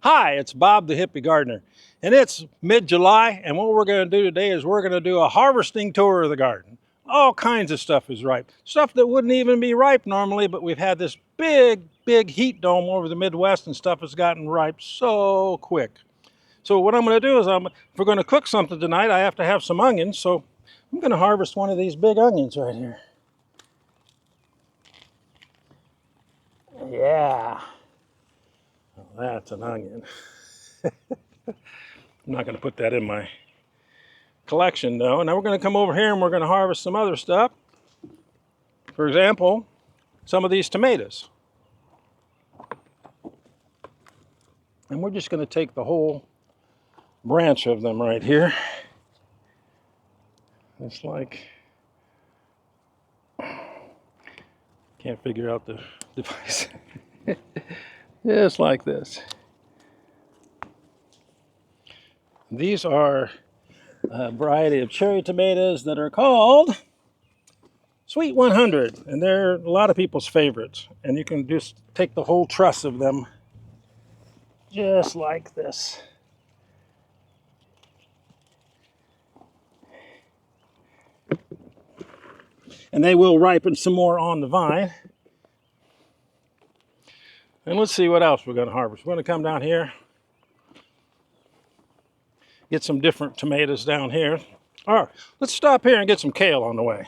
Hi, it's Bob the Hippie Gardener, and it's mid-July, and what we're going to do today is we're going to do a harvesting tour of the garden. All kinds of stuff is ripe. Stuff that wouldn't even be ripe normally, but we've had this big heat dome over the Midwest, and stuff has gotten ripe so quick. So what I'm going to do is, if we're going to cook something tonight, I have to have some onions, so I'm going to harvest one of these big onions right here. Yeah, well, that's an onion. I'm not going to put that in my collection though. Now we're going to come over here and we're going to harvest some other stuff. For example, some of these tomatoes. And we're just going to take the whole branch of them right here. It's like, can't figure out the device. Just like this. These are a variety of cherry tomatoes that are called Sweet 100, and they're a lot of people's favorites. And you can just take the whole truss of them just like this. And they will ripen some more on the vine. And let's see what else we're going to harvest. We're going to come down here, get some different tomatoes down here. All right, let's stop here and get some kale on the way.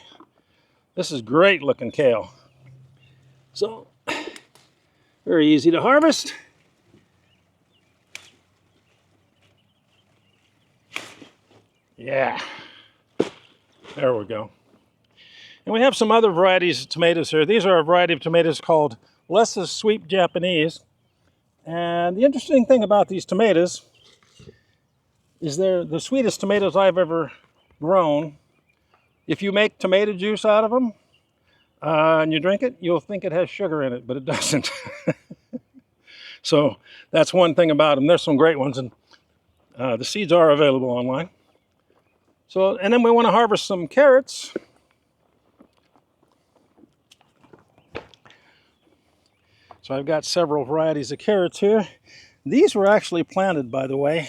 This is great looking kale. So, very easy to harvest. Yeah, there we go. And we have some other varieties of tomatoes here. These are a variety of tomatoes called Lessa's Sweet Japanese. And the interesting thing about these tomatoes is they're the sweetest tomatoes I've ever grown. If you make tomato juice out of them and you drink it, you'll think it has sugar in it, but it doesn't. So that's one thing about them. There's some great ones, and the seeds are available online. So, and then we want to harvest some carrots. So I've got several varieties of carrots here. These were actually planted, by the way,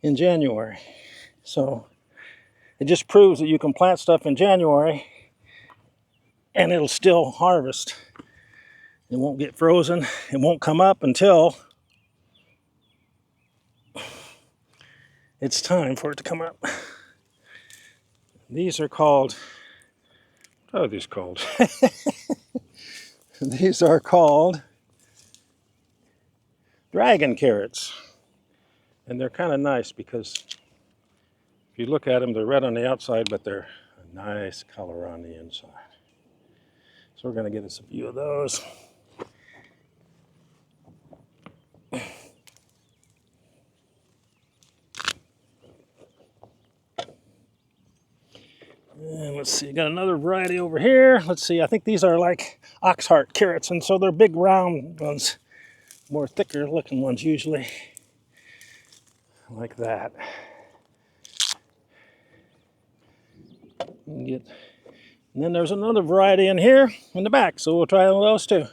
in January. So it just proves that you can plant stuff in January and it'll still harvest. It won't get frozen. It won't come up until it's time for it to come up. These are called, what are these called? These are called dragon carrots. And they're kind of nice because if you look at them, they're red on the outside, but they're a nice color on the inside. So we're going to get us a few of those. And let's see, got another variety over here. Let's see, I think these are like ox heart carrots, and so they're big round ones, more thicker looking ones usually, like that. And then there's another variety in here in the back, so we'll try one of those too.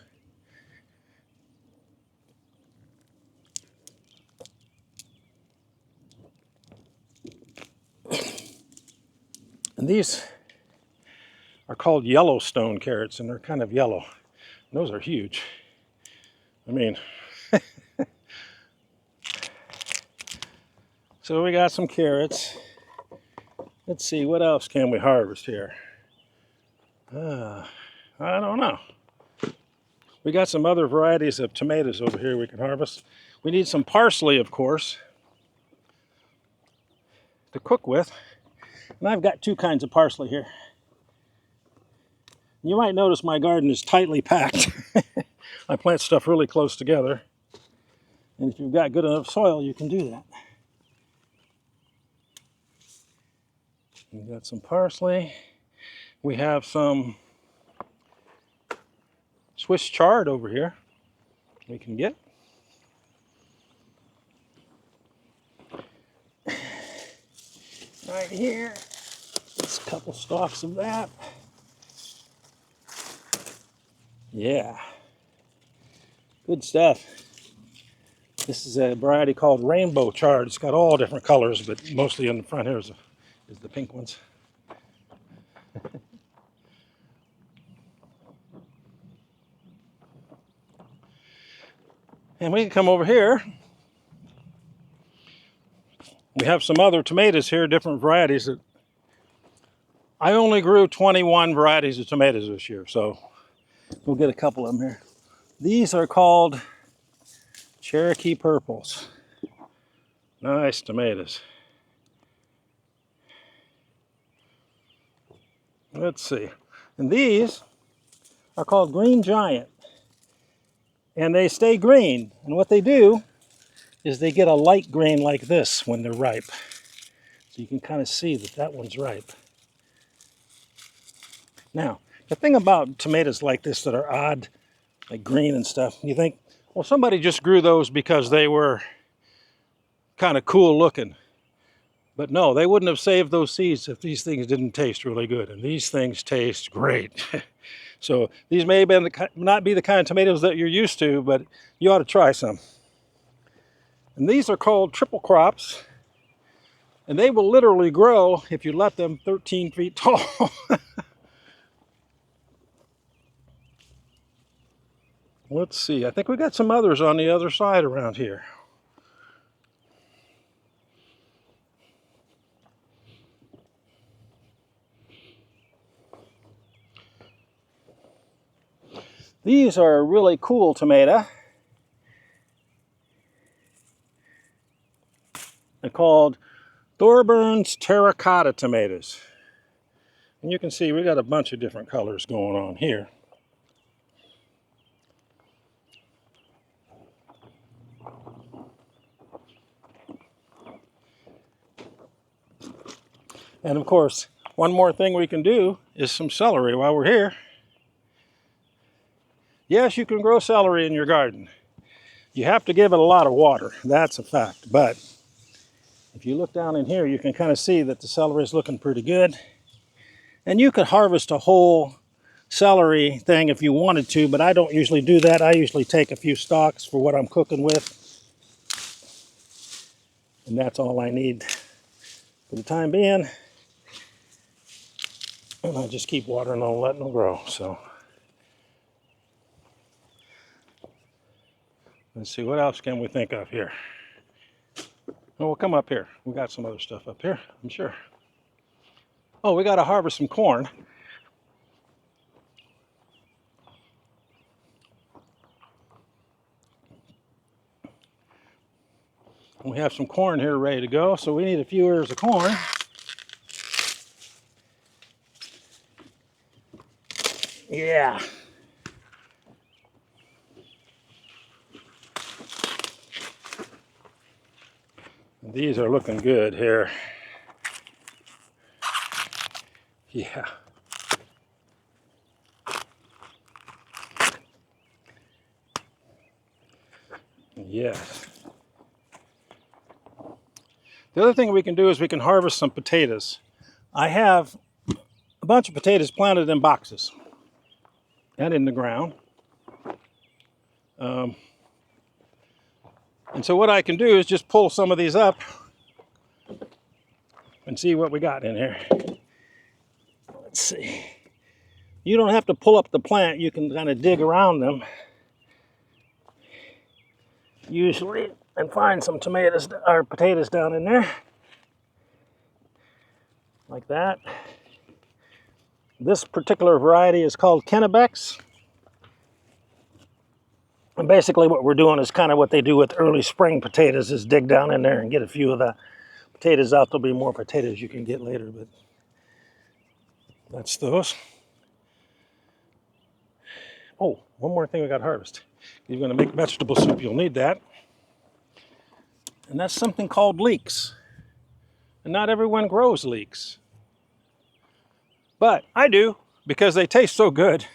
And these are called Yellowstone carrots, and they're kind of yellow. And those are huge. I mean, so we got some carrots. Let's see, what else can we harvest here? I don't know. We got some other varieties of tomatoes over here we can harvest. We need some parsley, of course, to cook with. And I've got two kinds of parsley here. You might notice my garden is tightly packed. I plant stuff really close together. And if you've got good enough soil, you can do that. We've got some parsley. We have some Swiss chard over here we can get. Right here, just a couple stalks of that. Yeah, good stuff. This is a variety called Rainbow Chard. It's got all different colors, but mostly in the front here is the pink ones. And we can come over here. We have some other tomatoes here, different varieties. That I only grew 21 varieties of tomatoes this year, so we'll get a couple of them here. These are called Cherokee Purples. Nice tomatoes. Let's see. And these are called Green Giant. And they stay green. And what they do is they get a light green like this when they're ripe. So you can kind of see that that one's ripe. Now, the thing about tomatoes like this that are odd, like green and stuff, you think, well, somebody just grew those because they were kind of cool looking. But no, they wouldn't have saved those seeds if these things didn't taste really good. And these things taste great. So these may not be the kind of tomatoes that you're used to, but you ought to try some. And these are called triple crops. And they will literally grow if you let them 13 feet tall. Let's see, I think we got some others on the other side around here. These are a really cool tomato. They're called Thorburns terracotta tomatoes. And you can see we got a bunch of different colors going on here. And of course, one more thing we can do is some celery while we're here. Yes, you can grow celery in your garden. You have to give it a lot of water, that's a fact. But if you look down in here, you can kind of see that the celery is looking pretty good. And you could harvest a whole celery thing if you wanted to, but I don't usually do that. I usually take a few stalks for what I'm cooking with. And that's all I need for the time being. And I just keep watering them and letting them grow. So let's see, what else can we think of here? Oh, we'll come up here. We got some other stuff up here, I'm sure. Oh, we got to harvest some corn. We have some corn here ready to go, so we need a few ears of corn. Yeah. These are looking good here. Yeah. Yes. The other thing we can do is we can harvest some potatoes. I have a bunch of potatoes planted in boxes and in the ground. And so what I can do is just pull some of these up and see what we got in here. Let's see. You don't have to pull up the plant. You can kind of dig around them usually and find some tomatoes or potatoes down in there. Like that. This particular variety is called Kennebecs. And basically what we're doing is kind of what they do with early spring potatoes, is dig down in there and get a few of the potatoes out. There'll be more potatoes you can get later, but that's those. Oh, one more thing we got to harvest. You're going to make vegetable soup, you'll need that. And that's something called leeks. And not everyone grows leeks. But I do, because they taste so good.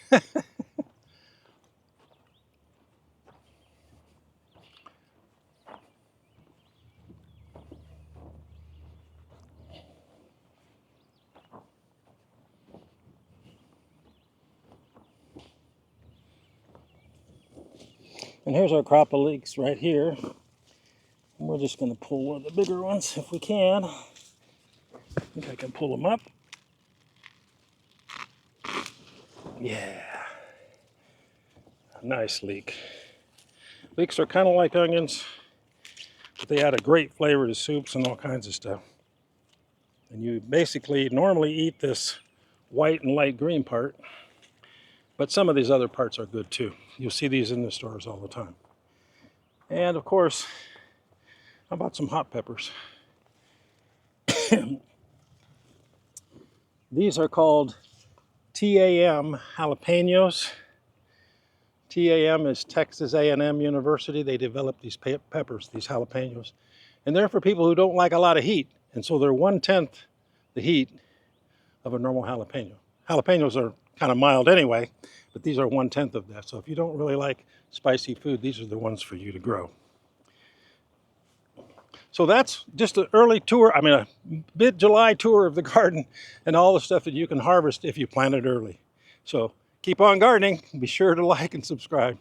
And here's our crop of leeks right here. We're just going to pull one of the bigger ones if we can. I think I can pull them up. Yeah. Nice leek. Leeks are kind of like onions, but they add a great flavor to soups and all kinds of stuff. And you basically normally eat this white and light green part, but some of these other parts are good too. You'll see these in the stores all the time. And of course, how about some hot peppers? These are called TAM jalapenos. TAM is Texas A&M University. They developed these peppers, these jalapenos. And they're for people who don't like a lot of heat. And so they're 1/10 the heat of a normal jalapeno. Jalapenos are kind of mild anyway, but these are 1/10 of that. So if you don't really like spicy food, these are the ones for you to grow. So that's just an early tour, a mid-July tour of the garden and all the stuff that you can harvest if you plant it early. So keep on gardening. Be sure to like and subscribe.